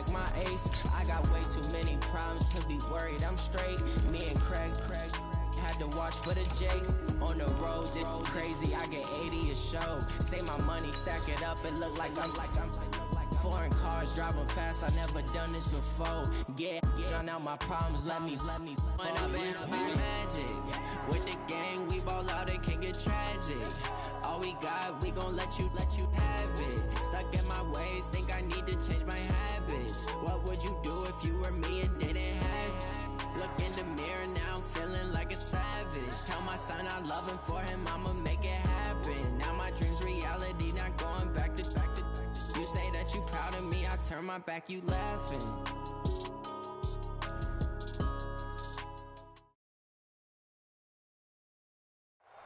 like my ace. I got way too many problems to be worried. I'm straight. Me and Craig had to watch for the Jakes. On the road, this crazy. I get 80 a show. Say my money, stack it up. It look like I'm foreign cars driving fast. I never done this before. Yeah, drown out my problems. Let me. When I've been magic with the gang, we ball out. It can get tragic. All we got, we gon' let you have it. Stuck in my ways, think I need to change my habits. What would you do if you were me and didn't have it? Look in the mirror now, I'm feeling like a savage. Tell my son I love him, for him I'ma make it happen. Now my dream's reality, not going back to. You say that you proud of me, I turn my back, you laughing.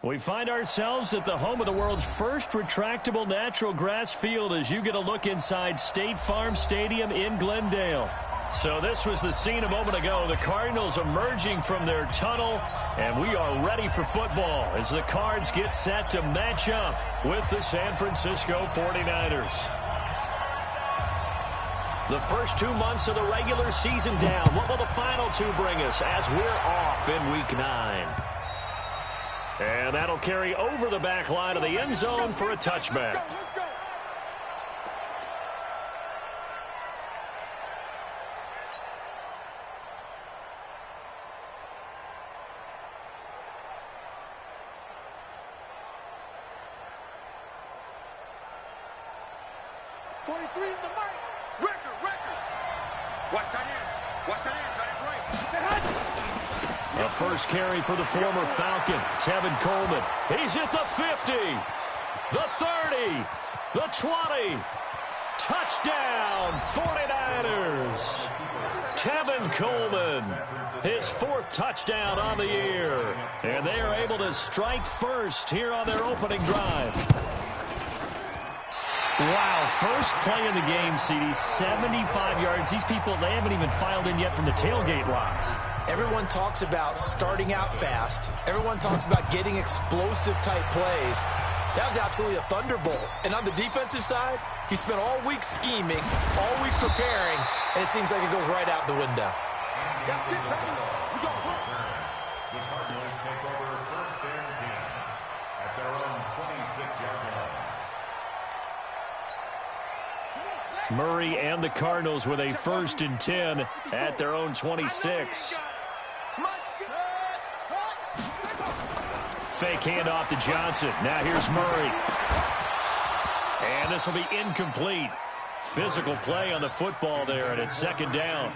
We find ourselves at the home of the world's first retractable natural grass field as you get a look inside State Farm Stadium in Glendale. So this was the scene a moment ago. The Cardinals emerging from their tunnel, and we are ready for football as the Cards get set to match up with the San Francisco 49ers. The first 2 months of the regular season down. What will the final two bring us as we're off in Week 9? And that'll carry over the back line of the end zone for a touchback. Let's go. '43 is the mark. Record. Watch that in. Got it right. The first carry for the former Falcon, Tevin Coleman. He's at the 50, the 30, the 20. Touchdown, 49ers. Tevin Coleman, his fourth touchdown on the year. And they are able to strike first here on their opening drive. Wow, first play in the game, CD, 75 yards. These people, they haven't even filed in yet from the tailgate lots. Everyone talks about starting out fast. Everyone talks about getting explosive-type plays. That was absolutely a thunderbolt. And on the defensive side, he spent all week scheming, all week preparing, and it seems like it goes right out the window. The Cardinals take over first and 10 at their own 26-yard line. Murray and the Cardinals with a first and 10 at their own 26. Fake handoff to Johnson. Now here's Murray. And this will be incomplete. Physical play on the football there, and it's second down.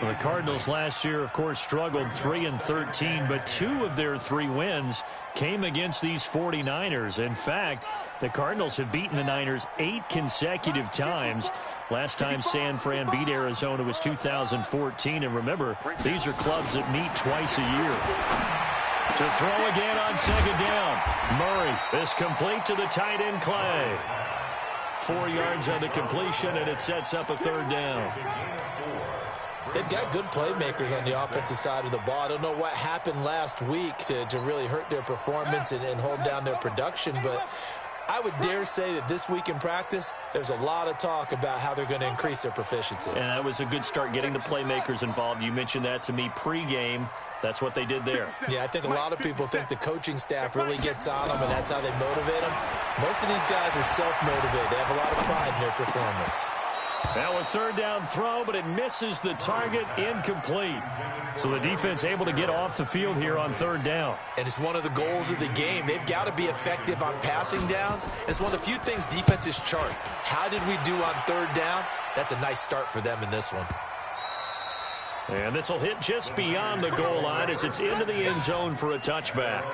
Well, the Cardinals last year, of course, struggled 3-13, but 2 of their 3 wins came against these 49ers. In fact, the Cardinals have beaten the Niners 8 consecutive times. Last time San Fran beat Arizona was 2014. And remember, these are clubs that meet twice a year. To throw again on second down. Murray is complete to the tight end Clay. 4 yards on the completion, and it sets up a third down. They've got good playmakers on the offensive side of the ball. I don't know what happened last week to really hurt their performance and hold down their production, but I would dare say that this week in practice, there's a lot of talk about how they're going to increase their proficiency. And that was a good start getting the playmakers involved. You mentioned that to me pregame. That's what they did there. Yeah, I think a lot of people think the coaching staff really gets on them, and that's how they motivate them. Most of these guys are self-motivated. They have a lot of pride in their performance. Now a third down throw, but it misses the target, incomplete. So the defense able to get off the field here on third down. And it's one of the goals of the game. They've got to be effective on passing downs. It's one of the few things defenses chart. How did we do on third down? That's a nice start for them in this one. And this will hit just beyond the goal line as it's into the end zone for a touchback.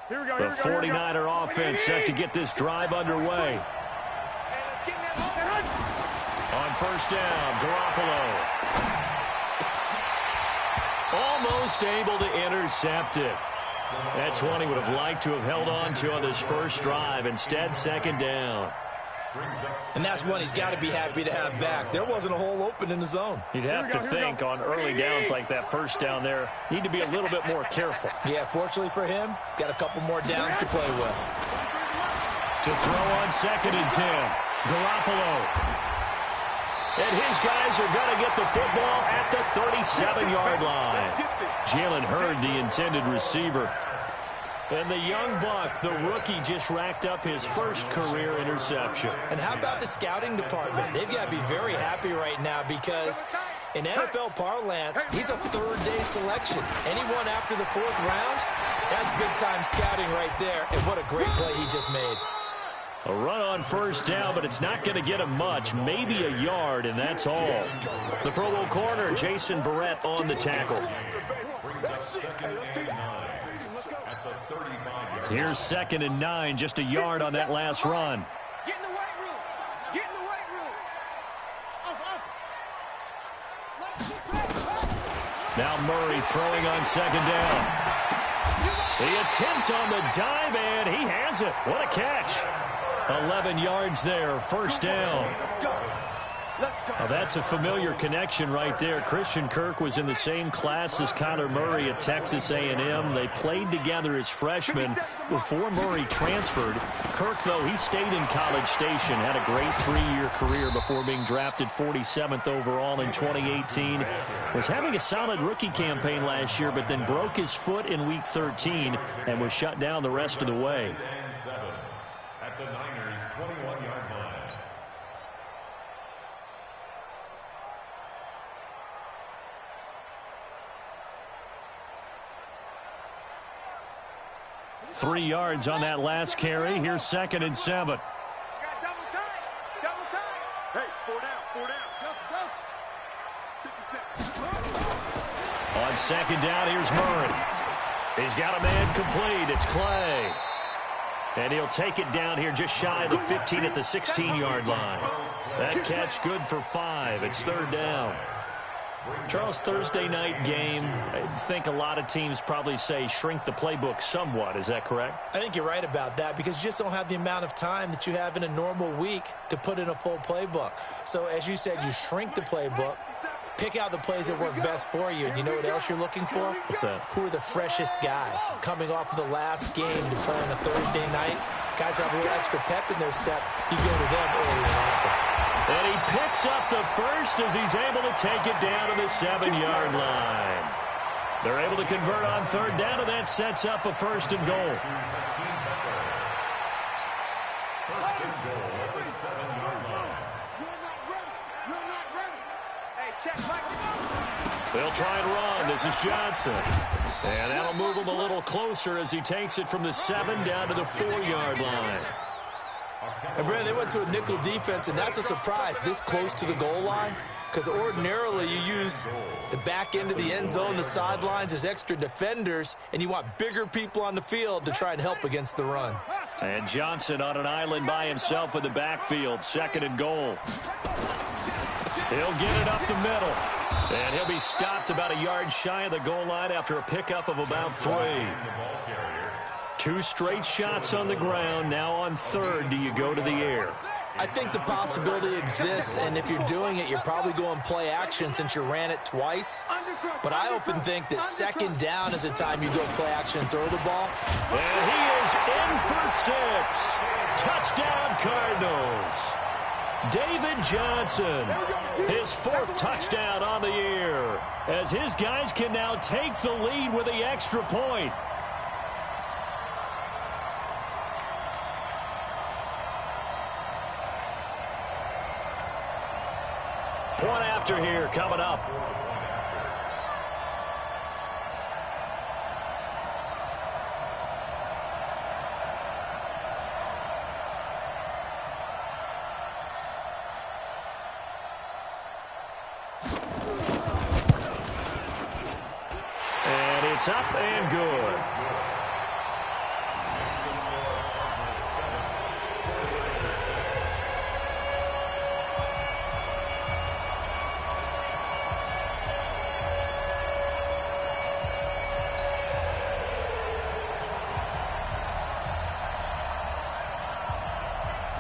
The 49er offense set to get this drive underway. On first down, Garoppolo. Almost able to intercept it. That's one he would have liked to have held on to on this first drive. Instead, second down. And that's one he's got to be happy to have back. There wasn't a hole open in the zone. You'd have to think on early downs like that first down there, need to be a little bit more careful. Yeah, fortunately for him, got a couple more downs to play with. To throw on 2nd and 10, Garoppolo. And his guys are going to get the football at the 37-yard line. Jalen Hurd, the intended receiver. And the young buck, the rookie, just racked up his first career interception. And how about the scouting department? They've got to be very happy right now because in NFL parlance, he's a third-day selection. Anyone after the 4th round, that's big-time scouting right there. And what a great play he just made. A run on first down, but it's not going to get him much, maybe a yard, and that's all. The Pro Bowl corner, Jason Verrett, on the tackle. Here's 2nd and 9, just a yard on that last run. Get in the weight room. Get in the weight room. Now Murray throwing on 2nd down. The attempt on the dive, and he has it. What a catch. 11 yards there, first down. Now that's a familiar connection right there. Christian Kirk was in the same class as Kyler Murray at Texas A&M. They played together as freshmen before Murray transferred. Kirk, though, he stayed in College Station, had a great 3-year career before being drafted 47th overall in 2018. Was having a solid rookie campaign last year, but then broke his foot in Week 13 and was shut down the rest of the way. At the Niners' 21-yard line. Three yards on that last carry. Here's 2nd and 7. Got double time. Double time. Hey, 4 down. 4 down. Go. 50 seconds. On 2nd down, here's Murray. He's got a man complete. It's Clay. And he'll take it down here just shy of the 15 at the 16-yard line. That catch good for 5. It's 3rd down. Charles, Thursday night game, I think a lot of teams probably say shrink the playbook somewhat. Is that correct? I think you're right about that because you just don't have the amount of time that you have in a normal week to put in a full playbook. So, as you said, you shrink the playbook, pick out the plays that work best for you. And you know what else you're looking for? What's that? Who are the freshest guys coming off of the last game to play on a Thursday night? Guys have a little extra pep in their step. You go to them early and often. And he picks up the first as he's able to take it down to the 7-yard line. They're able to convert on 3rd down, and that sets up a 1st and goal. First and goal at the 7-yard line. You're not ready. Hey, check. They'll try and run. This is Johnson. And that'll move him a little closer as he takes it from the 7 down to the 4-yard line. And, Brandon, they went to a nickel defense, and that's a surprise this close to the goal line because ordinarily you use the back end of the end zone, the sidelines as extra defenders, and you want bigger people on the field to try and help against the run. And Johnson on an island by himself in the backfield, 2nd and goal. He'll get it up the middle. And he'll be stopped about a yard shy of the goal line after a pickup of about 3. 2 straight shots on the ground. Now on 3rd, do you go to the air? I think the possibility exists, and if you're doing it, you're probably going play action since you ran it twice. But I often think that 2nd down is a time you go play action and throw the ball. And he is in for 6. Touchdown, Cardinals. David Johnson, his 4th touchdown on the year, as his guys can now take the lead with the extra point. Point after here coming up. And it's up and good.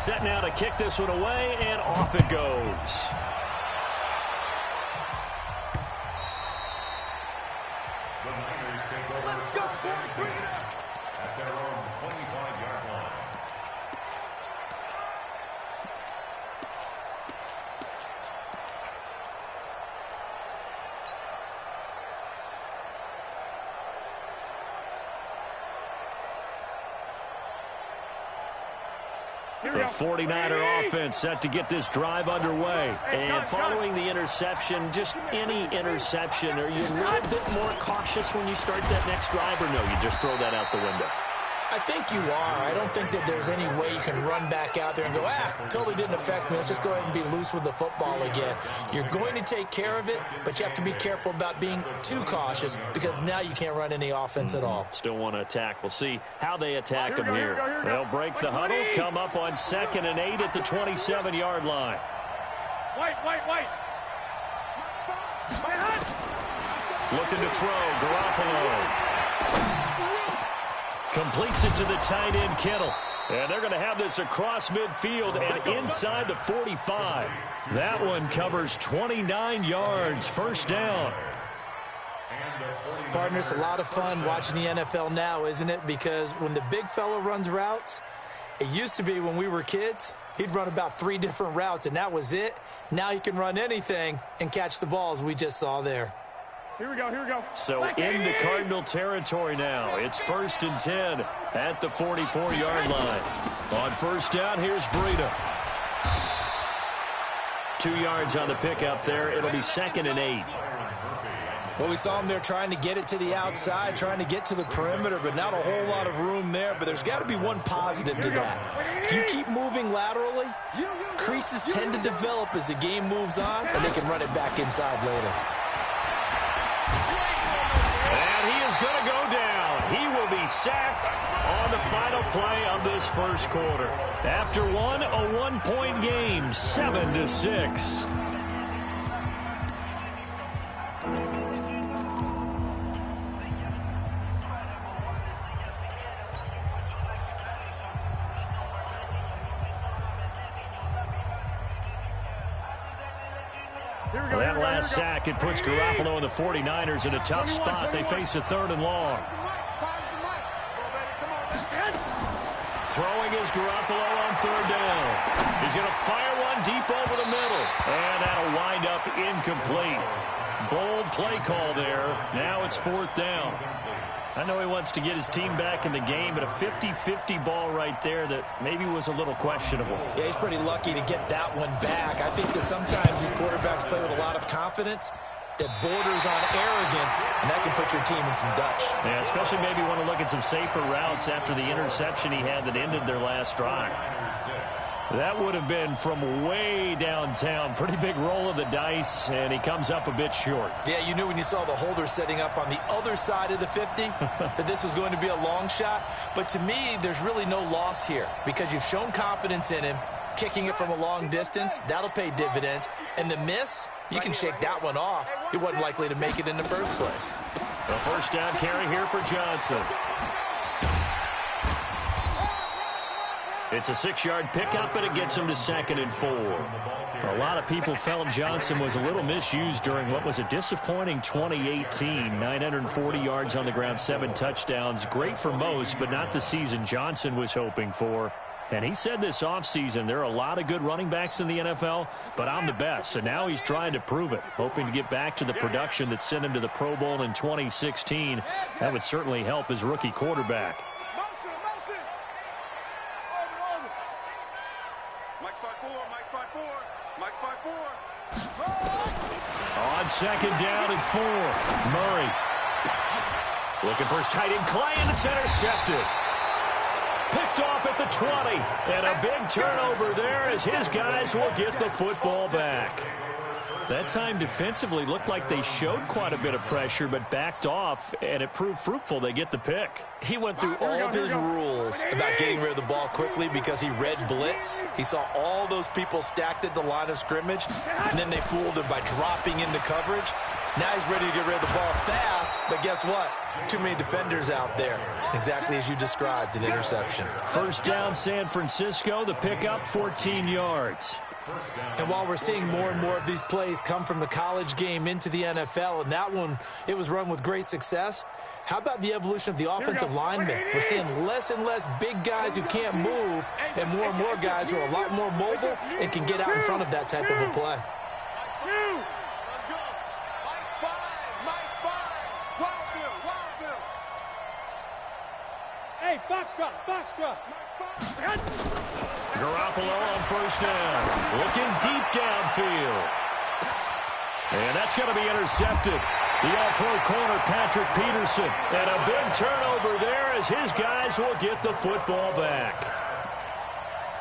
set now to kick this one away, and off it goes. The Niners take over at their own 25-yard line. The 49er offense set to get this drive underway. And following the interception, just any interception, are you a little bit more cautious when you start that next drive, or no, you just throw that out the window? I think you are. I don't think that there's any way you can run back out there and go, totally didn't affect me. Let's just go ahead and be loose with the football again. You're going to take care of it, but you have to be careful about being too cautious because now you can't run any offense at all. Still want to attack. We'll see how they attack them here. They'll break the huddle, come up on 2nd and 8 at the 27-yard line. White. Looking to throw, Garoppolo. Completes it to the tight end, Kittle. And they're going to have this across midfield and inside the 45. That one covers 29 yards. First down. Partner, it's a lot of fun watching the NFL now, isn't it? Because when the big fella runs routes, it used to be when we were kids, he'd run about 3 different routes, and that was it. Now he can run anything and catch the balls we just saw there. Here we go. So in the Cardinal territory now, it's 1st and 10 at the 44-yard line. On first down, here's Breida. 2 yards on the pickup there. It'll be 2nd and 8. Well, we saw him there trying to get it to the outside, trying to get to the perimeter, but not a whole lot of room there. But there's got to be one positive to that. If you keep moving laterally, creases tend to develop as the game moves on, and they can run it back inside later. And he is going to go down. He will be sacked on the final play of this first quarter. After a 1-point game, 7-6. That last sack, it puts Garoppolo and the 49ers in a tough spot. They face a 3rd and long. Throwing is Garoppolo on 3rd down. He's going to fire one deep over the middle. And that'll wind up incomplete. Bold play call there. Now it's 4th down. I know he wants to get his team back in the game, but a 50-50 ball right there that maybe was a little questionable. Yeah, he's pretty lucky to get that one back. I think that sometimes these quarterbacks play with a lot of confidence that borders on arrogance, and that can put your team in some Dutch. Yeah, especially maybe want to look at some safer routes after the interception he had that ended their last drive. That would have been from way downtown. Pretty big roll of the dice, and he comes up a bit short. Yeah, you knew when you saw the holder setting up on the other side of the 50 that this was going to be a long shot. But to me, there's really no loss here because you've shown confidence in him. Kicking it from a long distance, that'll pay dividends. And the miss, you can shake that one off. He wasn't likely to make it in the first place. The first down carry here for Johnson. It's a 6-yard pickup, and it gets him to 2nd and 4. A lot of people felt Johnson was a little misused during what was a disappointing 2018. 940 yards on the ground, 7 touchdowns. Great for most, but not the season Johnson was hoping for. And he said this offseason, there are a lot of good running backs in the NFL, but I'm the best. And now he's trying to prove it, hoping to get back to the production that sent him to the Pro Bowl in 2016. That would certainly help his rookie quarterback. On 2nd down and 4, Murray. Looking for his tight end, Clay, and it's intercepted. Picked off at the 20, and a big turnover there as his guys will get the football back. That time defensively looked like they showed quite a bit of pressure, but backed off, and it proved fruitful. They get the pick. He went through all of his rules about getting rid of the ball quickly because he read blitz. He saw all those people stacked at the line of scrimmage, and then they fooled him by dropping into coverage. Now he's ready to get rid of the ball fast, but guess what? Too many defenders out there. Exactly as you described, an interception. First down, San Francisco. The pickup, 14 yards. And while we're seeing more and more of these plays come from the college game into the NFL, and that one, it was run with great success, how about the evolution of the offensive linemen? We're seeing less and less big guys who can't move and more guys who are a lot more mobile and can get out in front of that type of a play. Hey, Foxtrot. Garoppolo on first down. Looking deep downfield. And that's going to be intercepted. The all-pro corner, Patrick Peterson. And a big turnover there as his guys will get the football back.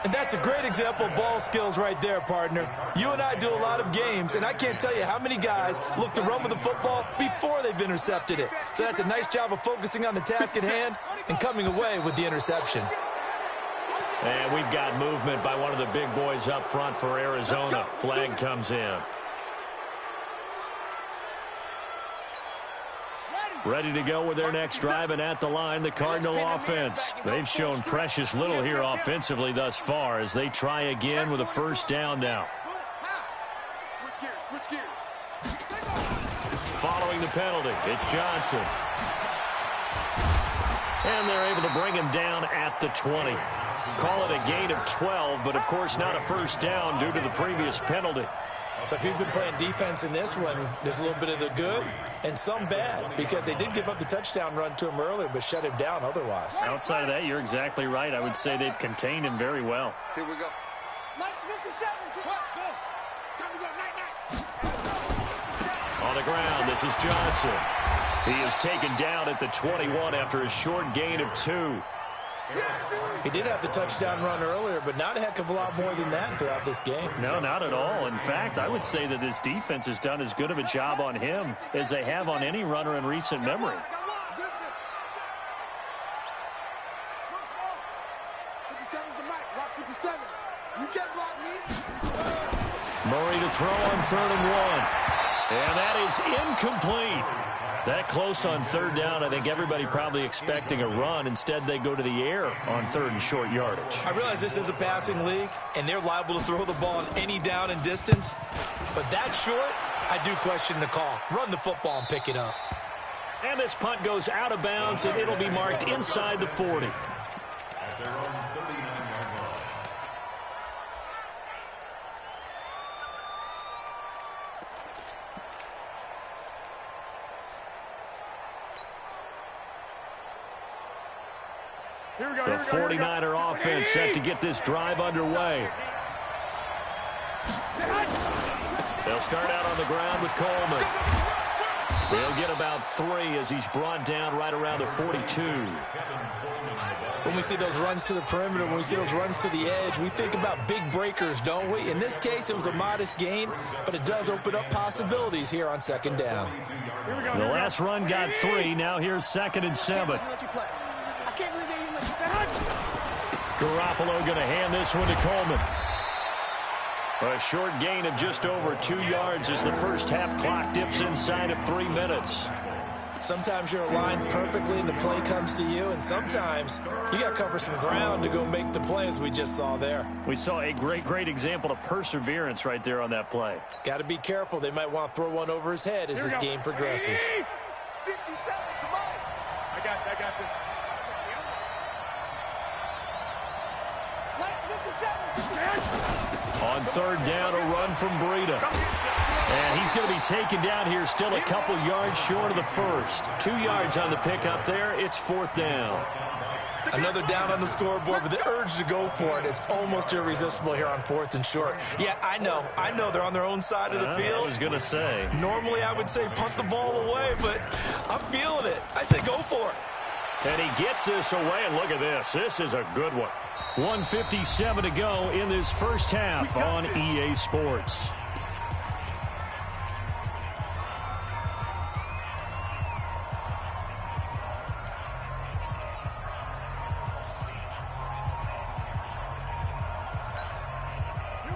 And that's a great example of ball skills right there, partner. You and I do a lot of games, and I can't tell you how many guys look to run with the football before they've intercepted it. So that's a nice job of focusing on the task at hand and coming away with the interception. And we've got movement by one of the big boys up front for Arizona. Flag comes in. Ready to go with their next drive, and at the line, the Cardinal offense. They've shown precious little here offensively thus far as they try again with a first down now. Switch gears. Following the penalty, it's Johnson. And they're able to bring him down at the 20. Call it a gain of 12, but of course not a first down due to the previous penalty. So if you've been playing defense in this one, there's a little bit of the good and some bad, because they did give up the touchdown run to him earlier but shut him down otherwise. Outside of that, you're exactly right. I would say they've contained him very well. Here we go. On the ground, this is Johnson. He is taken down at the 21 after a short gain of 2. He did have the touchdown run earlier, but not a heck of a lot more than that throughout this game. No, not at all. In fact, I would say that this defense has done as good of a job on him as they have on any runner in recent memory. Murray to throw on 3rd and 1. And that is incomplete. That close on 3rd down, I think everybody probably expecting a run. Instead, they go to the air on 3rd and short yardage. I realize this is a passing league, and they're liable to throw the ball on any down and distance. But that short, I do question the call. Run the football and pick it up. And this punt goes out of bounds, and it'll be marked inside the 40. The 49er offense set to get this drive underway. They'll start out on the ground with Coleman. They'll get about 3 as he's brought down right around the 42. When we see those runs to the perimeter, when we see those runs to the edge, we think about big breakers, don't we? In this case, it was a modest gain, but it does open up possibilities here on 2nd down. The last run got 3. Now here's 2nd and 7. Garoppolo going to hand this one to Coleman. A short gain of just over 2 yards as the first half clock dips inside of 3 minutes. Sometimes you're aligned perfectly and the play comes to you, and sometimes you got to cover some ground to go make the play, as we just saw there. We saw a great example of perseverance right there on that play. Got to be careful. They might want to throw one over his head as this game progresses. 57, come on. I got this. On 3rd down, a run from Breida. And he's going to be taken down here still a couple yards short of the first. 2 yards on the pickup there. It's 4th down. Another down on the scoreboard, but the urge to go for it is almost irresistible here on 4th and short. Yeah, I know they're on their own side of the field. I was going to say. Normally I would say punt the ball away, but I'm feeling it. I say go for it. And he gets this away, and look at this. This is a good one. 1:57 to go in this first half on EA Sports.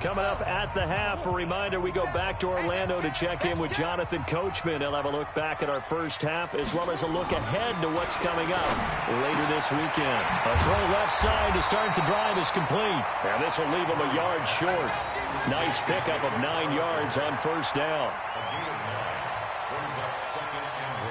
Coming up at the half, a reminder, we go back to Orlando to check in with Jonathan Coachman. He'll have a look back at our first half as well as a look ahead to what's coming up later this weekend. A throw left side to start the drive is complete. And this will leave him a yard short. Nice pickup of 9 yards on first down.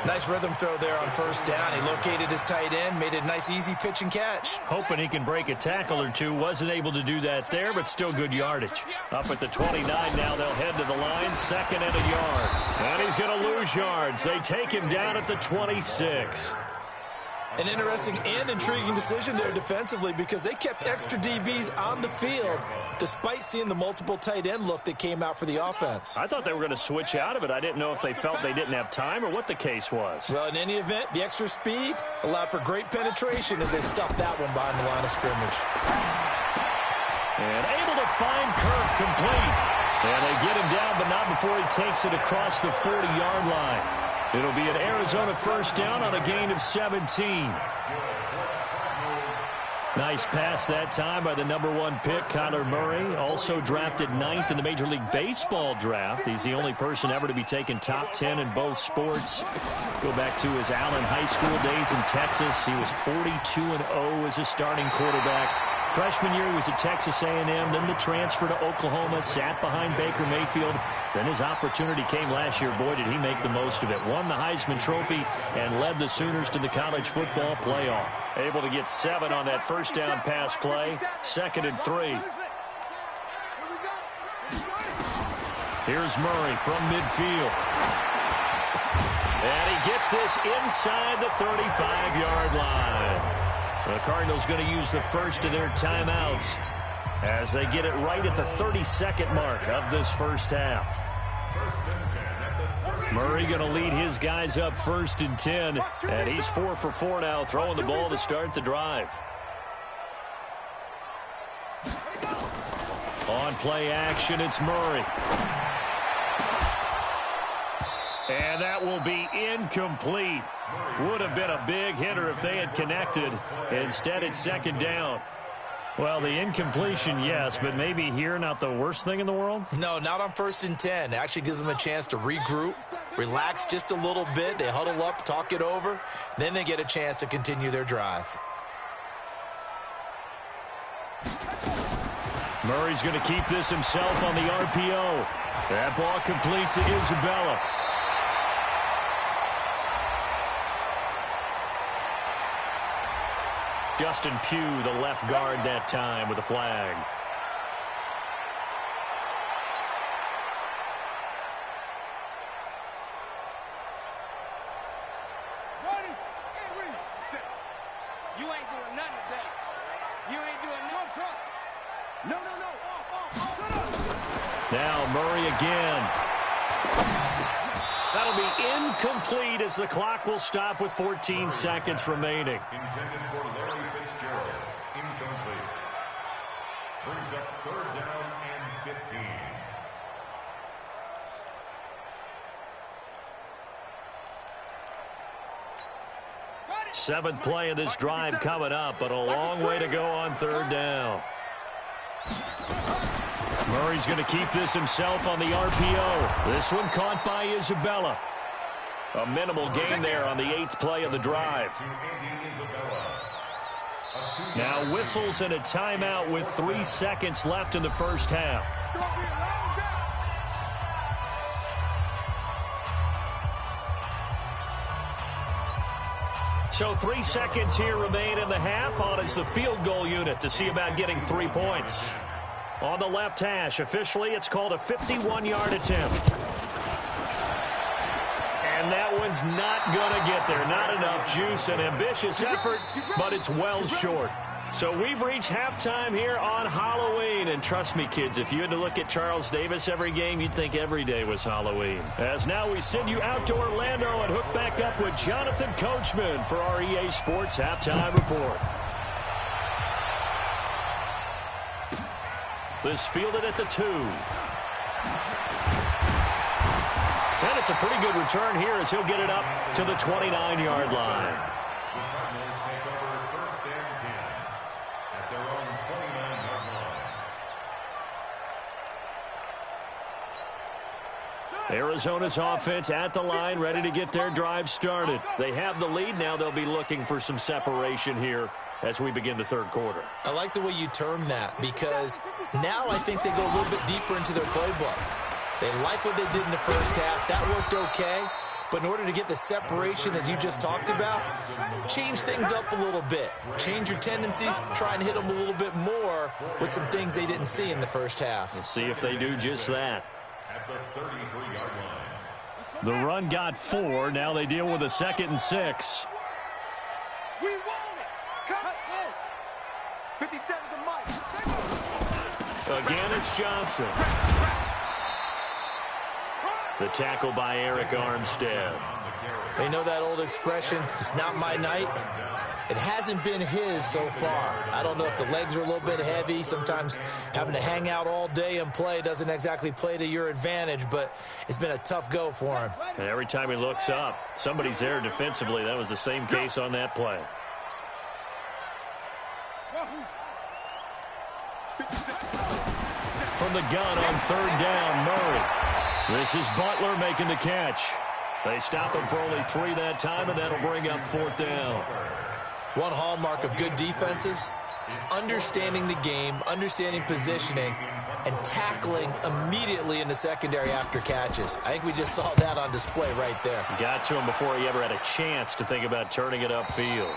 Nice rhythm throw there on first down. He located his tight end, made it a nice easy pitch and catch. Hoping he can break a tackle or two. Wasn't able to do that there, but still good yardage. Up at the 29 now, they'll head to the line, 2nd and a yard. And he's going to lose yards. They take him down at the 26. An interesting and intriguing decision there defensively because they kept extra DBs on the field despite seeing the multiple tight end look that came out for the offense. I thought they were going to switch out of it. I didn't know if they felt they didn't have time or what the case was. Well, in any event, the extra speed allowed for great penetration as they stuffed that one behind the line of scrimmage. And able to find Kirk complete. And they get him down, but not before he takes it across the 40-yard line. It'll be an Arizona first down on a gain of 17. Nice pass that time by the #1 pick, Kyler Murray. Also drafted 9th in the Major League Baseball draft. He's the only person ever to be taken top 10 in both sports. Go back to his Allen High School days in Texas. He was 42-0 as a starting quarterback. Freshman year, he was at Texas A&M, then the transfer to Oklahoma, sat behind Baker Mayfield. Then his opportunity came last year. Boy, did he make the most of it. Won the Heisman Trophy and led the Sooners to the college football playoff. Able to get 7 on that first down pass play. 2nd and 3. Here's Murray from midfield. And he gets this inside the 35-yard line. The Cardinals going to use the first of their timeouts as they get it right at the 32nd mark of this first half. Murray going to lead his guys up 1st and 10, and he's 4 for 4 now, throwing the ball to start the drive. On play action, it's Murray. And that will be incomplete. Would have been a big hitter if they had connected. Instead, it's 2nd down. Well, the incompletion, yes, but maybe here not the worst thing in the world? No, not on 1st and 10. It actually gives them a chance to regroup, relax just a little bit. They huddle up, talk it over. Then they get a chance to continue their drive. Murray's going to keep this himself on the RPO. That ball complete to Isabella. Justin Pugh, the left guard that time with a flag. You ain't doing nothing today. You ain't doing nothing. No. Now Murray again. That'll be incomplete as the clock will stop with 14 seconds remaining. Intended for Larry Fitzgerald. Incomplete. Brings up 3rd down and 15. Seventh play of this drive coming up, but a long way to go on 3rd down. Murray's going to keep this himself on the RPO. This one caught by Isabella. A minimal gain there on the 8th play of the drive. Now whistles and a timeout with 3 seconds left in the first half. So 3 seconds here remain in the half. On is the field goal unit to see about getting 3 points. On the left hash, officially it's called a 51-yard attempt. And that one's not going to get there. Not enough juice. An ambitious effort, but it's well short. So we've reached halftime here on Halloween. And trust me, kids, if you had to look at Charles Davis every game, you'd think every day was Halloween. As now we send you out to Orlando and hook back up with Jonathan Coachman for our EA Sports Halftime Report. This fielded at the 2. And it's a pretty good return here as he'll get it up to the 29-yard line. The Cardinals take over 1st and 10 at their own 29-yard line. Arizona's offense at the line, ready to get their drive started. They have the lead. Now they'll be looking for some separation here as we begin the third quarter. I like the way you term that, because now I think they go a little bit deeper into their playbook. They like what they did in the first half. That worked okay. But in order to get the separation that you just talked about, change things up a little bit. Change your tendencies, try and hit them a little bit more with some things they didn't see in the first half. Let's see if they do just that. The run got 4. Now they deal with a 2nd and 6. We want it. Come on. 57 to Mike. Again, it's Johnson. The tackle by Eric Armstead. They know that old expression, it's not my night. It hasn't been his so far. I don't know if the legs are a little bit heavy. Sometimes having to hang out all day and play doesn't exactly play to your advantage, but it's been a tough go for him. And every time he looks up, somebody's there defensively. That was the same case on that play. From the gun on 3rd down, Murray. This is Butler making the catch. They stop him for only 3 that time, and that'll bring up 4th down. One hallmark of good defenses is understanding the game, understanding positioning, and tackling immediately in the secondary after catches. I think we just saw that on display right there. Got to him before he ever had a chance to think about turning it upfield.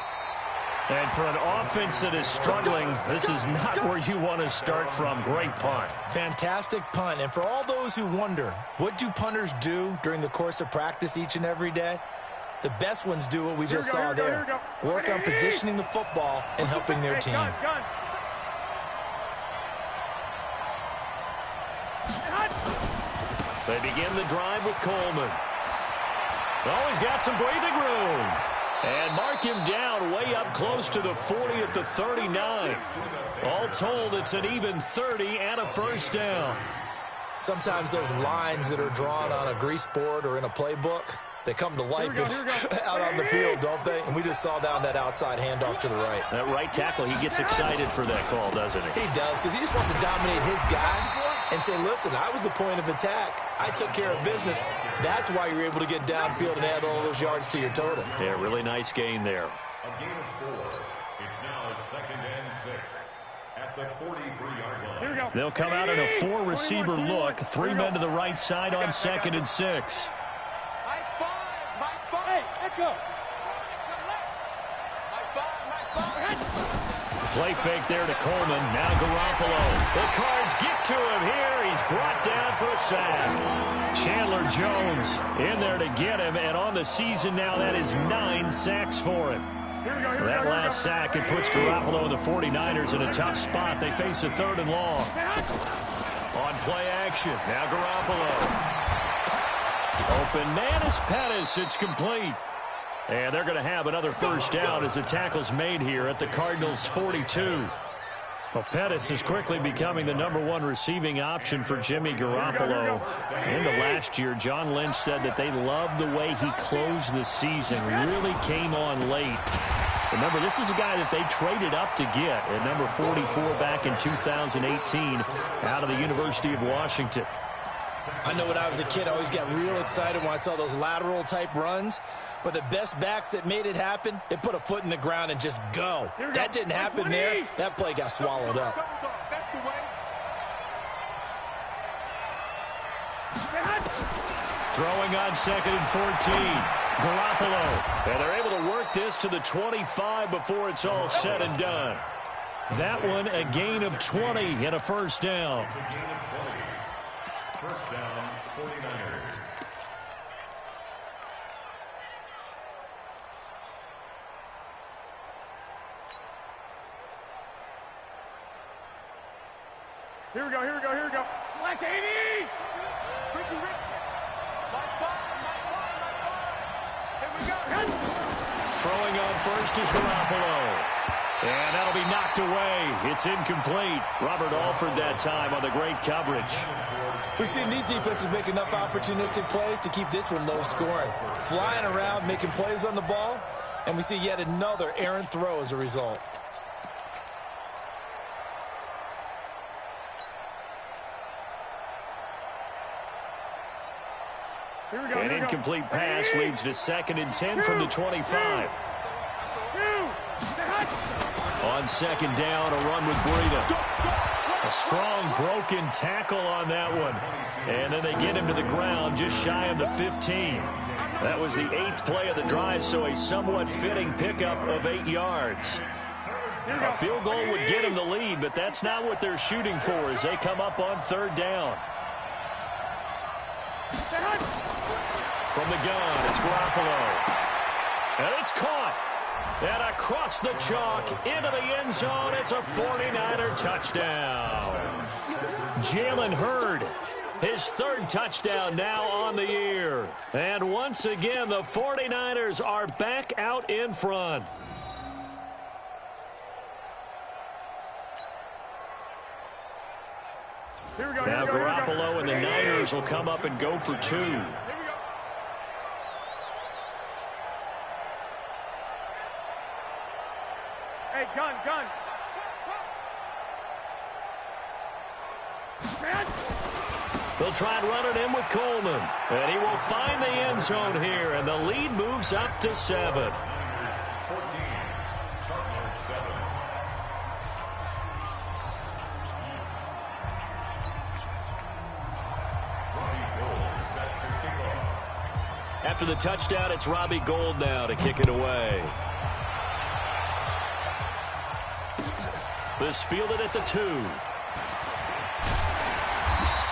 And for an offense that is struggling, this is not where you want to start from. Great punt. Fantastic punt. And for all those who wonder, what do punters do during the course of practice each and every day? The best ones do what we just saw there. Work on positioning the football and helping their team. They begin the drive with Coleman. Oh, he's got some breathing room. And mark him down way up close to the 40 at the 39. All told, it's an even 30 and a 1st down. Sometimes those lines that are drawn on a grease board or in a playbook, they come to life out on the field, don't they? And we just saw down that outside handoff to the right. That right tackle, he gets excited for that call, doesn't he? He does, because he just wants to dominate his guy and say, listen, I was the point of attack. I took care of business. That's why you're able to get downfield and add all those yards to your total. Yeah, really nice gain there. A gain of 4. It's now 2nd and 6 at the 43-yard line. They'll come out in a 4-receiver look. 3 men to the right side on 2nd and 6. Play fake there to Coleman. Now Garoppolo. The Cards get to him here. He's brought down for a sack. Chandler Jones in there to get him. And on the season now, that is 9 sacks for him. That last sack, it puts Garoppolo and the 49ers in a tough spot. They face a 3rd and long. On play action. Now Garoppolo. Open man is Pettis. It's complete. And they're going to have another 1st down as the tackle's made here at the Cardinals' 42. Well, Pettis is quickly becoming the #1 receiving option for Jimmy Garoppolo. Into last year, John Lynch said that they loved the way he closed the season, really came on late. Remember, this is a guy that they traded up to get at number 44 back in 2018 out of the University of Washington. I know when I was a kid, I always got real excited when I saw those lateral-type runs. But the best backs that made it happen, they put a foot in the ground and just go. That didn't happen there. That play got swallowed up. Throwing on 2nd and 14. Garoppolo. And they're able to work this to the 25 before it's all said and done. That one, a gain of 20 and a 1st down. 1st down, 49ers. Here we go. Black 80! Ricky. My ball. Here we go. Throwing on 1st is Garoppolo. And that'll be knocked away. It's incomplete. Robert Alford that time on the great coverage. We've seen these defenses make enough opportunistic plays to keep this one low scoring. Flying around, making plays on the ball, and we see yet another errant throw as a result. An incomplete pass leads to 2nd and 10 from the 25. On 2nd down, a run with Breida. A strong broken tackle on that one. And then they get him to the ground just shy of the 15. That was the 8th play of the drive, so a somewhat fitting pickup of 8 yards. A field goal would get them the lead, but that's not what they're shooting for as they come up on 3rd down. From the gun, it's Garoppolo. And it's caught. And across the chalk, into the end zone, it's a 49er touchdown. Jalen Hurd, his 3rd touchdown now on the year. And once again, the 49ers are back out in front. Now Garoppolo and the Niners will come up and go for 2. Hey, gun. They'll try and run it in with Coleman. And he will find the end zone here, and the lead moves up to 7. After the touchdown, it's Robbie Gould now to kick it away. This fielded at the 2.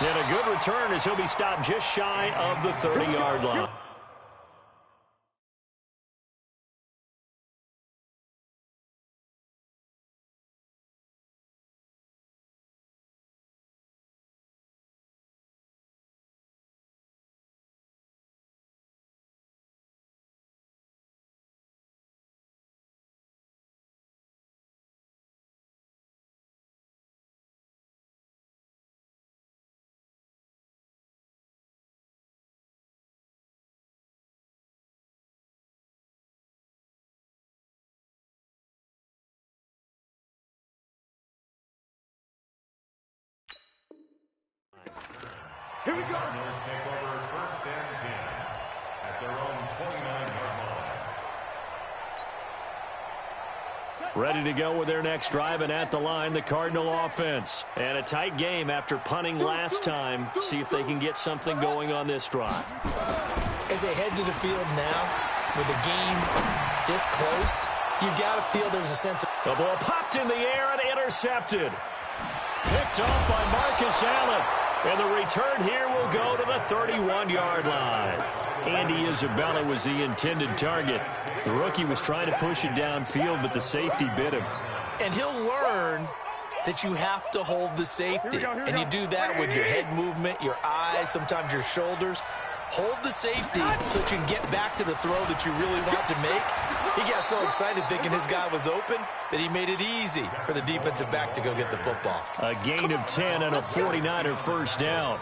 And a good return as he'll be stopped just shy of the 30-yard line. Here we go. Cardinals take over 1st and 10 at their own 29-yard line. Ready to go with their next drive, and at the line, the Cardinal offense. And a tight game after punting last time. See if they can get something going on this drive. As they head to the field now, with the game this close, you've got to feel there's a sense of... The ball popped in the air and intercepted. Picked off by Marcus Allen. And the return here will go to the 31-yard line. Andy Isabella was the intended target. The rookie was trying to push it downfield, but the safety bit him. And he'll learn that you have to hold the safety. And you do that with your head movement, your eyes, sometimes your shoulders. Hold the safety so that you can get back to the throw that you really want to make. He got so excited thinking his guy was open that he made it easy for the defensive back to go get the football. A gain of 10 and a 49er first down.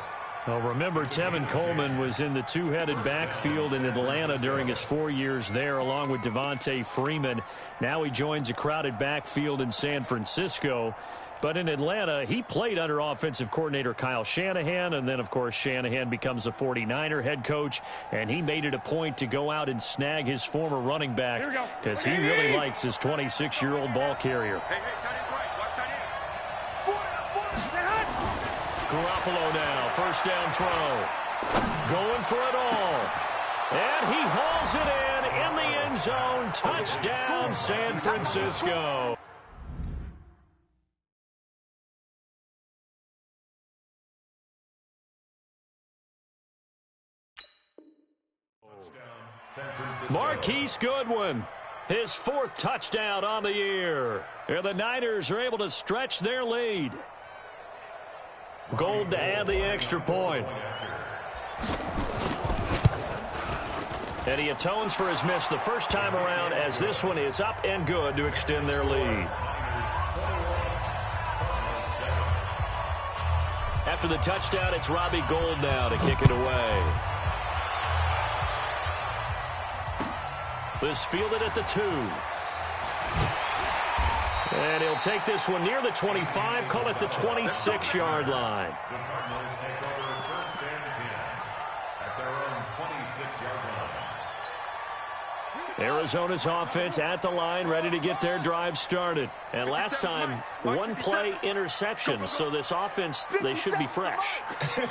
Well, remember, Tevin Coleman was in the two-headed backfield in Atlanta during his 4 years there, along with Devontae Freeman. Now he joins a crowded backfield in San Francisco. But in Atlanta, he played under offensive coordinator Kyle Shanahan, and then, of course, Shanahan becomes a 49er head coach, and he made it a point to go out and snag his former running back because he really likes his 26-year-old ball carrier. Hey, tight end's right. Watch tight end. Garoppolo now, first down throw. Going for it all. And he hauls it in the end zone. Touchdown, San Francisco. Marquise Goodwin, his 4th touchdown on the year. And the Niners are able to stretch their lead. Gold to add the extra point. And he atones for his miss the first time around as this one is up and good to extend their lead. After the touchdown, it's Robbie Gould now to kick it away. This fielded at the 2. And he'll take this one near the 25, call it the 26-yard line. The Cardinals take over 1st and 10 at their own 28. Arizona's offense at the line, ready to get their drive started. And last time, one-play interception, so this offense, they should be fresh.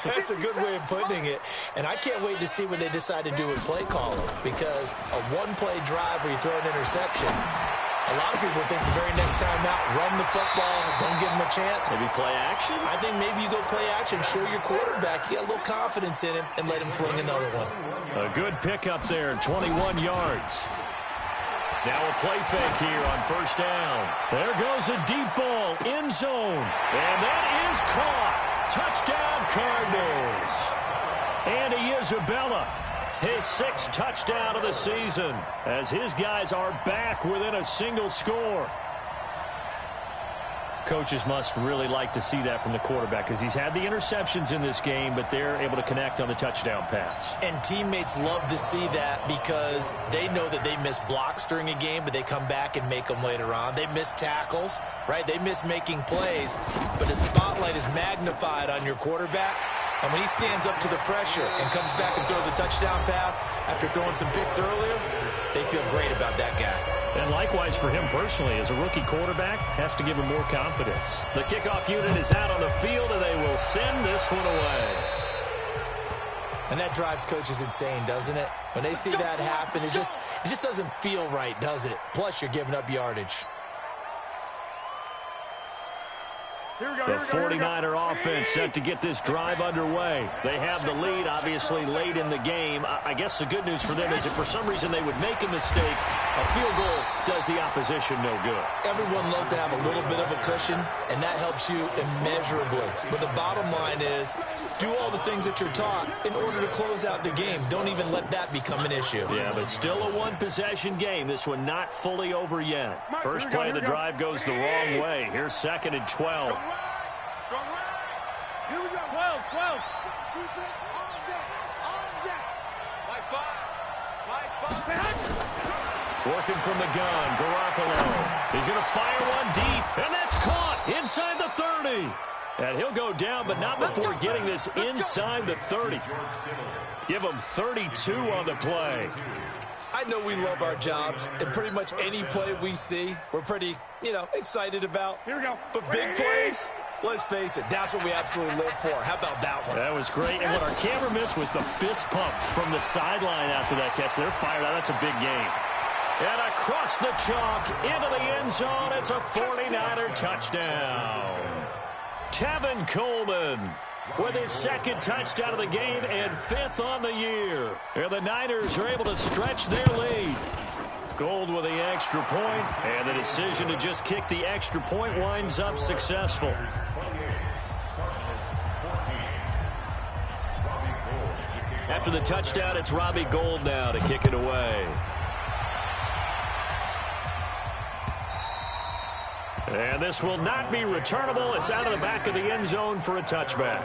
That's a good way of putting it. And I can't wait to see what they decide to do with play calling, because a one-play drive where you throw an interception, a lot of people think the very next time out, run the football, don't give them a chance. Maybe play action? I think maybe you go play action, show your quarterback, you got a little confidence in him, and let him fling another one. A good pickup there, 21 yards. Now a play fake here on first down. There goes a deep ball, end zone. And that is caught. Touchdown, Cardinals. Andy Isabella, his 6th touchdown of the season, as his guys are back within a single score. Coaches must really like to see that from the quarterback, because he's had the interceptions in this game, but they're able to connect on the touchdown pass. And teammates love to see that, because they know that they miss blocks during a game, but they come back and make them later on. They miss tackles, right? They miss making plays, but the spotlight is magnified on your quarterback. And when he stands up to the pressure and comes back and throws a touchdown pass after throwing some picks earlier, they feel great about that guy. And likewise for him personally, as a rookie quarterback, has to give him more confidence. The kickoff unit is out on the field, and they will send this one away. And that drives coaches insane, doesn't it? When they see that happen, it just doesn't feel right, does it? Plus, you're giving up yardage. The 49er offense set to get this drive underway. They have the lead, obviously, late in the game. I guess the good news for them is if for some reason they would make a mistake, a field goal does the opposition no good. Everyone loves to have a little bit of a cushion, and that helps you immeasurably. But the bottom line is, do all the things that you're taught in order to close out the game. Don't even let that become an issue. Yeah, but still a one-possession game. This one not fully over yet. First play of the drive goes the wrong way. Here's 2nd and 12. Here we go. 12. Defense on deck. Like five. Working from the gun, Garoppolo. He's going to fire one deep, and that's caught inside the 30. And he'll go down, but not before getting this inside the 30. Give him 32 on the play. I know we love our jobs, and pretty much any play we see, we're pretty, excited about. Here we go. But big plays, let's face it, that's what we absolutely live for. How about that one? That was great. And what our camera missed was the fist pump from the sideline after that catch. They're fired out. That's a big game. And across the chalk into the end zone, it's a 49er touchdown. Tevin Coleman with his 2nd touchdown of the game and 5th on the year. And the Niners are able to stretch their lead. Gold with the extra point, and the decision to just kick the extra point winds up successful. After the touchdown, it's Robbie Gould now to kick it away. And this will not be returnable. It's out of the back of the end zone for a touchback.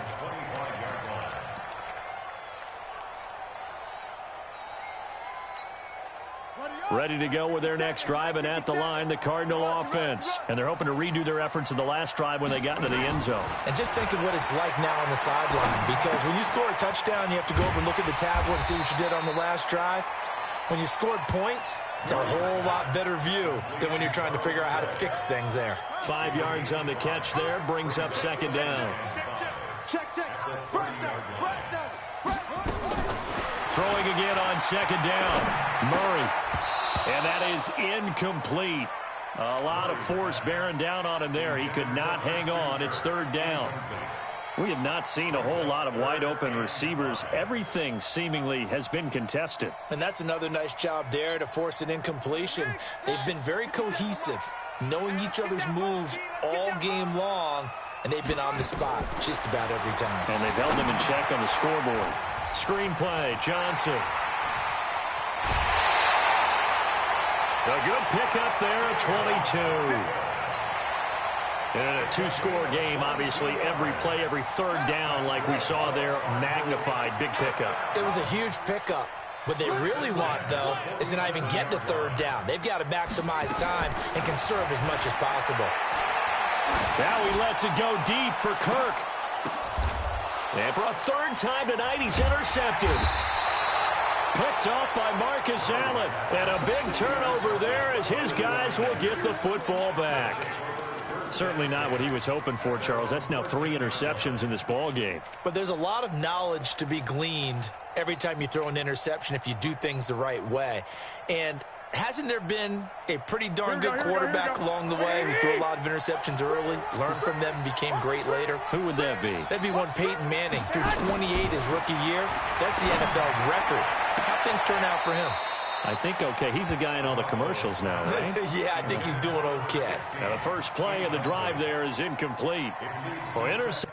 Ready to go with their next drive, and at the line, the Cardinal offense. And they're hoping to redo their efforts in the last drive when they got into the end zone. And just think of what it's like now on the sideline, because when you score a touchdown, you have to go over and look at the tablet and see what you did on the last drive. When you scored points, it's a whole lot better view than when you're trying to figure out how to fix things there. 5 yards on the catch there, brings up 2nd down. Check. Throwing again on 2nd down, Murray. And that is incomplete. A lot of force bearing down on him there. He could not hang on. It's 3rd down. We have not seen a whole lot of wide-open receivers. Everything seemingly has been contested. And that's another nice job there to force an incompletion. They've been very cohesive, knowing each other's moves all game long, and they've been on the spot just about every time. And they've held them in check on the scoreboard. Screenplay, Johnson. A good pickup there at 22. And in a 2-score game, obviously, every play, every 3rd down, like we saw there, magnified, big pickup. It was a huge pickup. What they really want, though, is to not even get to 3rd down. They've got to maximize time and conserve as much as possible. Now he lets it go deep for Kirk. And for a 3rd time tonight, he's intercepted. Picked off by Marcus Allen. And a big turnover there as his guys will get the football back. Certainly not what he was hoping for, Charles. That's now 3 interceptions in this ball game. But there's a lot of knowledge to be gleaned every time you throw an interception if you do things the right way. And hasn't there been a pretty darn good quarterback along the way who threw a lot of interceptions early, learned from them, and became great later? Who would that be? That'd be one Peyton Manning. Threw 28 his rookie year. That's the NFL record. How things turn out for him? I think okay. He's a guy in all the commercials now, right? Yeah, I think he's doing okay. Now the first play of the drive there is incomplete. For interceptions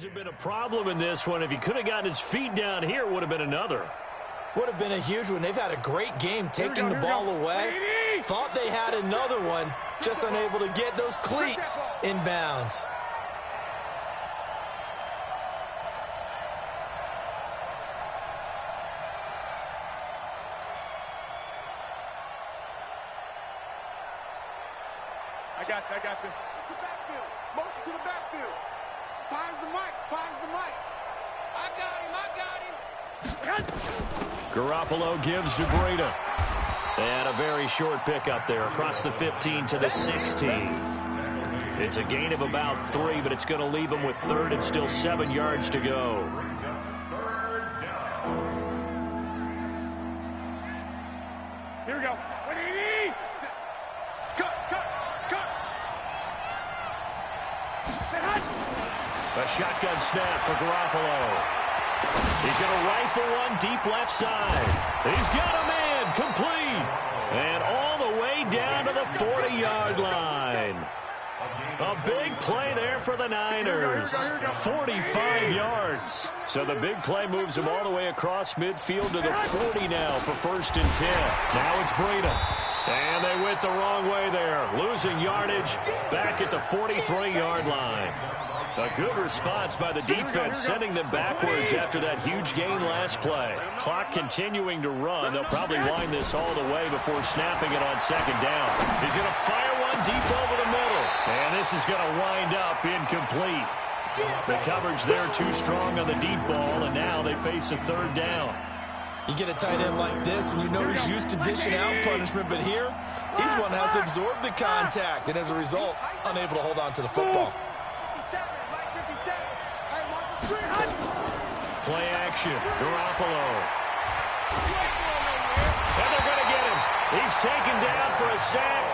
have been a problem in this one. If he could have gotten his feet down here, it would have been another. Would have been a huge one. They've had a great game taking the ball away. Thought they had another one, just unable to get those cleats inbounds. I got you. To backfield. Motion to the backfield. Finds the mic. I got him. Garoppolo gives to Breida. And a very short pickup there across the 15 to the 16. It's a gain of about 3, but it's going to leave him with 3rd and still 7 yards to go. Here we go. A shotgun snap for Garoppolo. He's going to rifle one deep left side. He's got a man complete. And all the way down to the 40-yard line. A big play there for the Niners. 45 yards. So the big play moves him all the way across midfield to the 40 now for 1st and 10. Now it's Breida. And they went the wrong way there. Losing yardage back at the 43-yard line. A good response by the defense, sending them backwards after that huge gain last play. Clock continuing to run. They'll probably wind this all the way before snapping it on 2nd down. He's going to fire one deep over the middle. And this is going to wind up incomplete. The coverage there too strong on the deep ball, and now they face a 3rd down. You get a tight end like this, and you know he's used to dishing out punishment, but here, he's the one that has to absorb the contact, and as a result, unable to hold on to the football. Play action, Garoppolo. And they're going to get him. He's taken down for a sack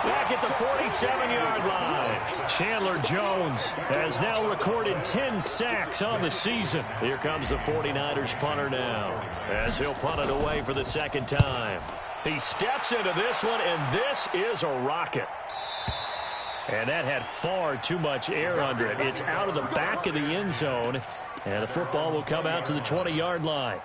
back at the 47-yard line. Chandler Jones has now recorded 10 sacks on the season. Here comes the 49ers punter now as he'll punt it away for the 2nd time. He steps into this one, and this is a rocket. And that had far too much air under it. It's out of the back of the end zone. And the football will come out to the 20-yard line.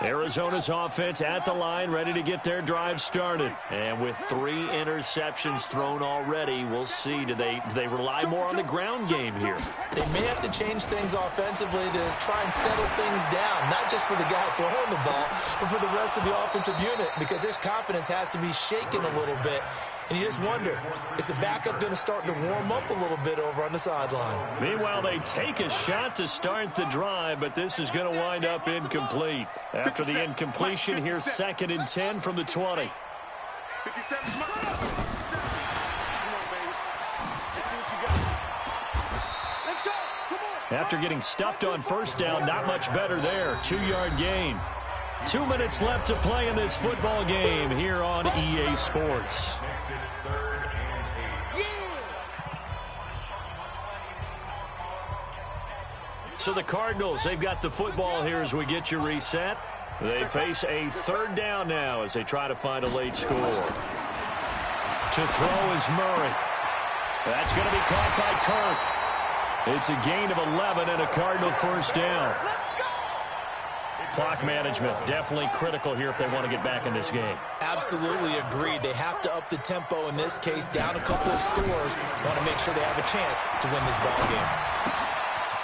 Arizona's offense at the line, ready to get their drive started. And with 3 interceptions thrown already, we'll see. Do they rely more on the ground game here? They may have to change things offensively to try and settle things down, not just for the guy throwing the ball, but for the rest of the offensive unit, because their confidence has to be shaken a little bit. And you just wonder, is the backup going to start to warm up a little bit over on the sideline? Meanwhile, they take a shot to start the drive, but this is going to wind up incomplete. After the incompletion, here's 2nd and 10 from the 20. After getting stuffed on 1st down, not much better there. 2-yard gain. 2 minutes left to play in this football game here on EA Sports. So the Cardinals, they've got the football here as we get you reset. They face a 3rd down now as they try to find a late score. To throw is Murray. That's going to be caught by Kirk. It's a gain of 11 and a Cardinal 1st down. Clock management definitely critical here if they want to get back in this game. Absolutely agreed. They have to up the tempo in this case, down a couple of scores. Want to make sure they have a chance to win this ball game.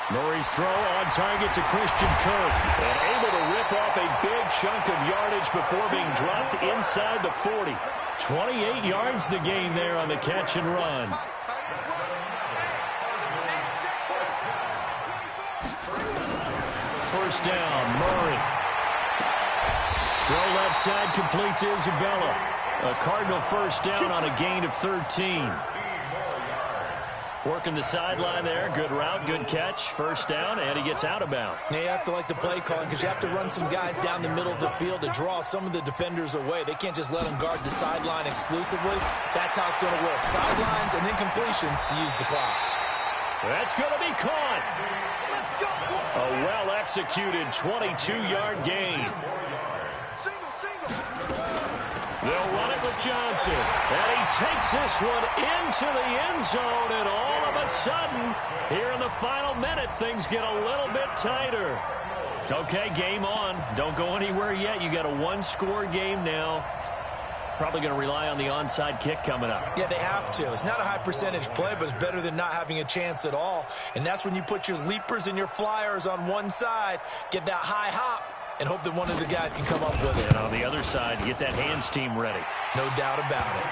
Murray's throw on target to Christian Kirk. And able to rip off a big chunk of yardage before being dropped inside the 40. 28 yards the gain there on the catch and run. First down, Murray. Throw left side complete to Isabella. A Cardinal first down on a gain of 13. Working the sideline there. Good route, good catch. First down, and he gets out of bounds. Now you have to like the play calling because you have to run some guys down the middle of the field to draw some of the defenders away. They can't just let them guard the sideline exclusively. That's how it's going to work. Sidelines and then completions to use the clock. That's going to be caught. A well-executed 22-yard gain. They'll run it with Johnson. And he takes this one into the end zone. And all of a sudden, here in the final minute, things get a little bit tighter. Okay, game on. Don't go anywhere yet. You got a one-score game now. Probably going to rely on the onside kick coming up. Yeah, they have to. It's not a high-percentage play, but it's better than not having a chance at all. And that's when you put your leapers and your flyers on one side, get that high hop, and hope that one of the guys can come up with it. And on the other side, get that hands team ready. No doubt about it.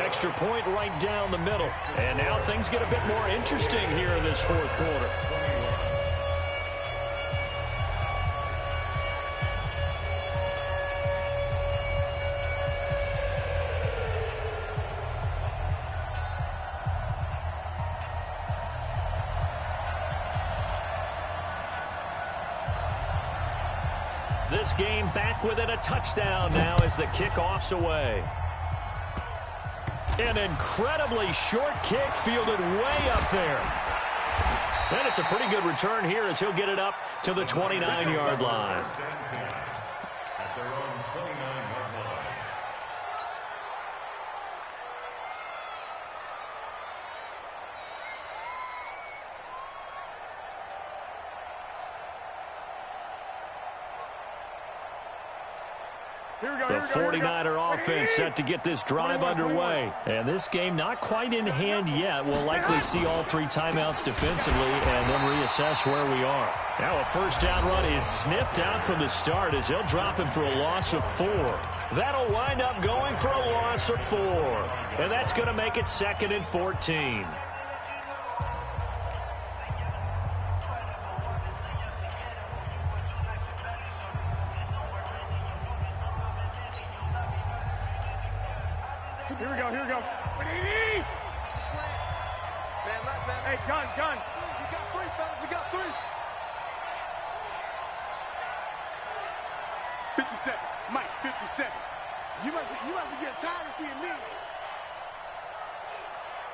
Extra point right down the middle. And now things get a bit more interesting here in this fourth quarter. This game back within a touchdown now as the kickoff's away. An incredibly short kick fielded way up there. And it's a pretty good return here as he'll get it up to the 29-yard line. At their own 29-yard line. The 49er offense set to get this drive underway. And this game not quite in hand yet. We'll likely see all three timeouts defensively and then reassess where we are. Now a first down run is sniffed out from the start as he'll drop him for a loss of 4. That'll wind up going for a loss of 4. And that's going to make it 2nd and 14. Here we go, here we go. Hey, gun. We got 3, fellas, we got 3. 57, Mike, 57. You must be getting tired of seeing me.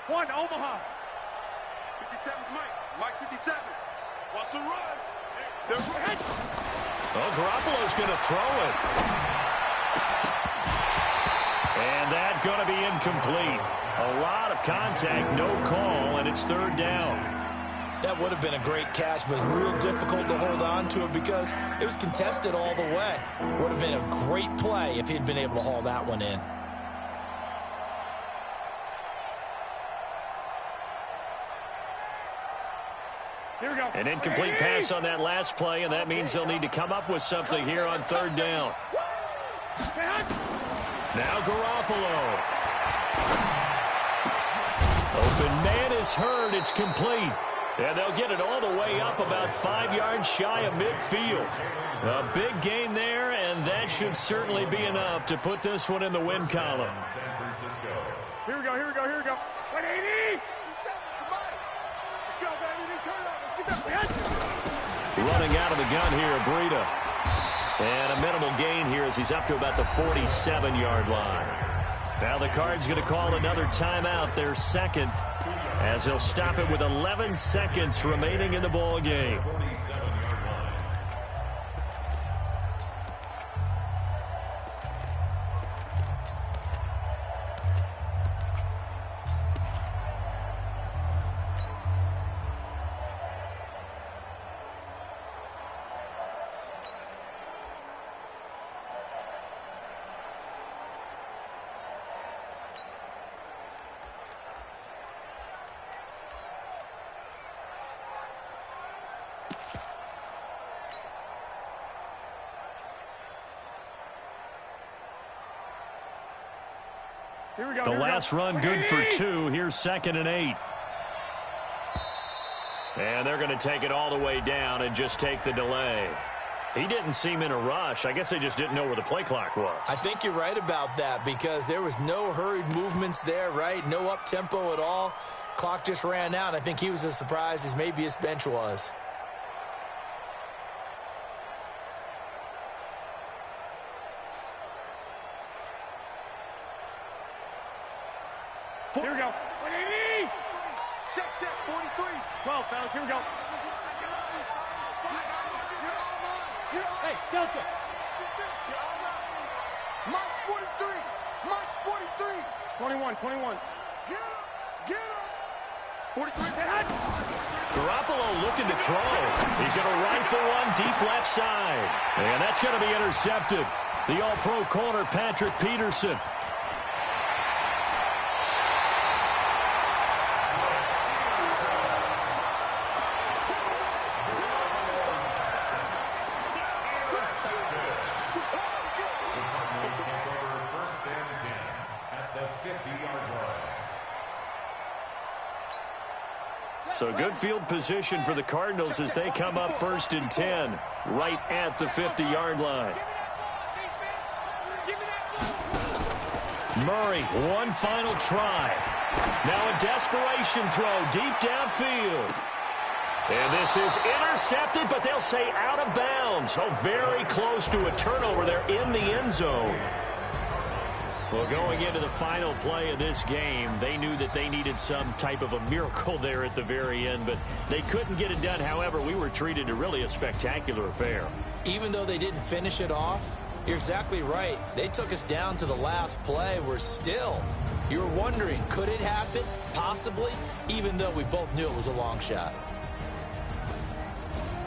1, Omaha. 57, Mike 57. Wants to run. They're right. Well, Garoppolo's going to throw it. And that's going to be incomplete. A lot of contact, no call, and it's 3rd down. That would have been a great catch, but it's real difficult to hold on to it because it was contested all the way. Would have been a great play if he'd been able to haul that one in. Here we go. An incomplete pass on that last play, and that means they'll need to come up with something here on 3rd down. Now Garoppolo. Open man is heard. It's complete. And they'll get it all the way up about 5 yards shy of midfield. A big gain there, and that should certainly be enough to put this one in the win column. Here we go. 180. Let's go, baby. Turn up. Running out of the gun here, Breida. And a minimal gain here as he's up to about the 47-yard line. Now the Cards going to call another timeout, their 2nd, as he'll stop it with 11 seconds remaining in the ball game. The last run good for 2. Here's 2nd and 8. And they're going to take it all the way down and just take the delay. He didn't seem in a rush. I guess they just didn't know where the play clock was. I think you're right about that because there was no hurried movements there, right? No up-tempo at all. Clock just ran out. I think he was as surprised as maybe his bench was. Here we go. Check, 43. 12, fellas. Here we go. Hey, Delta. March 43. March 43. 21. Get up. Get up. 43. Garoppolo looking to throw. He's going to rifle one deep left side. And that's going to be intercepted. The all-pro corner, Patrick Peterson. So good field position for the Cardinals as they come up 1st and 10, right at the 50-yard line. Murray, one final try. Now a desperation throw deep downfield. And this is intercepted, but they'll say out of bounds. Oh, very close to a turnover there in the end zone. Well, going into the final play of this game, they knew that they needed some type of a miracle there at the very end, but they couldn't get it done. However, we were treated to really a spectacular affair. Even though they didn't finish it off, you're exactly right. They took us down to the last play. We're still, you were wondering, could it happen? Possibly, even though we both knew it was a long shot.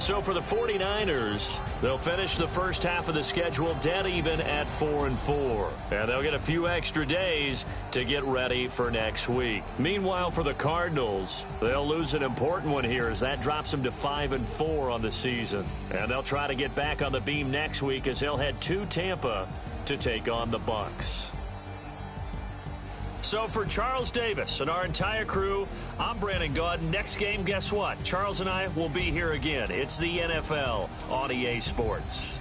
So for the 49ers, they'll finish the first half of the schedule dead even at 4-4. And they'll get a few extra days to get ready for next week. Meanwhile, for the Cardinals, they'll lose an important one here as that drops them to 5-4 on the season. And they'll try to get back on the beam next week as they'll head to Tampa to take on the Bucs. So for Charles Davis and our entire crew, I'm Brandon Gaudin. Next game, guess what? Charles and I will be here again. It's the NFL on EA Sports.